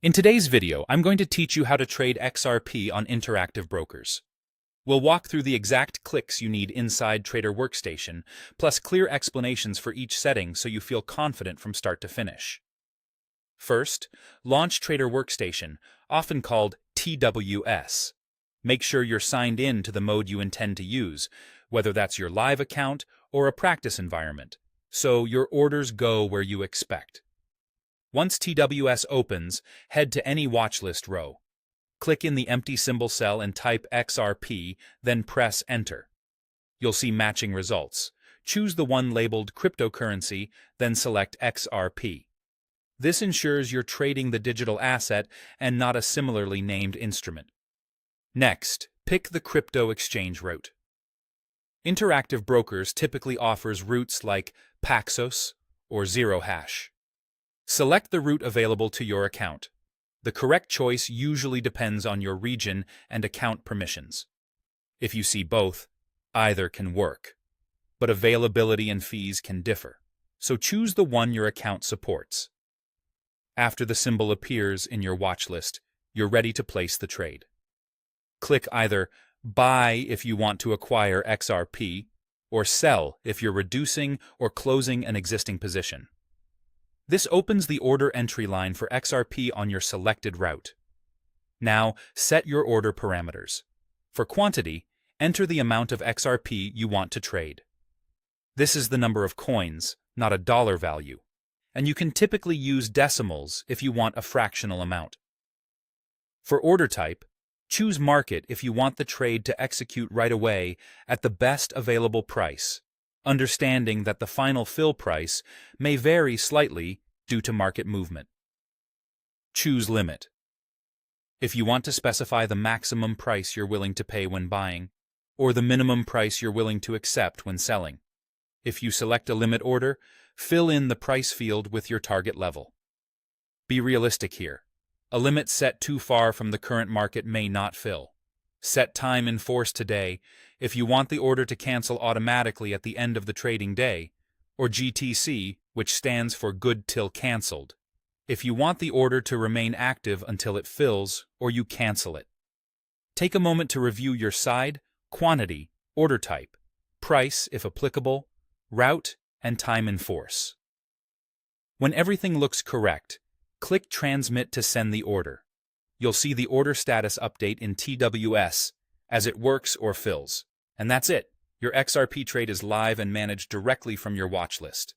In today's video, I'm going to teach you how to trade XRP on interactive brokers. We'll walk through the exact clicks you need inside Trader Workstation, plus clear explanations for each setting so you feel confident from start to finish. First, launch Trader Workstation, often called TWS. Make sure you're signed in to the mode you intend to use, whether that's your live account or a practice environment, so your orders go where you expect. Once TWS opens, head to any watchlist row. Click in the empty symbol cell and type XRP, then press Enter. You'll see matching results. Choose the one labeled cryptocurrency, then select XRP. This ensures you're trading the digital asset and not a similarly named instrument. Next, pick the crypto exchange route. Interactive brokers typically offers routes like Paxos or Zero Hash. Select the route available to your account. The correct choice usually depends on your region and account permissions. If you see both, either can work. But availability and fees can differ, so choose the one your account supports. After the symbol appears in your watch list, you're ready to place the trade. Click either Buy if you want to acquire XRP, or Sell if you're reducing or closing an existing position. This opens the order entry line for XRP on your selected route. Now, set your order parameters. For quantity, enter the amount of XRP you want to trade. This is the number of coins, not a dollar value, and you can typically use decimals if you want a fractional amount. For order type, choose Market if you want the trade to execute right away at the best available price, understanding that the final fill price may vary slightly due to market movement. Choose Limit if you want to specify the maximum price you're willing to pay when buying, or the minimum price you're willing to accept when selling. If you select a limit order, fill in the price field with your target level. Be realistic here. A limit set too far from the current market may not fill. Set time in force today if you want the order to cancel automatically at the end of the trading day, or GTC, which stands for Good Till Cancelled, if you want the order to remain active until it fills or you cancel it. Take a moment to review your side, quantity, order type, price if applicable, route, and time in force. When everything looks correct, click Transmit to send the order. You'll see the order status update in TWS as it works or fills. And that's it. Your XRP trade is live and managed directly from your watch list.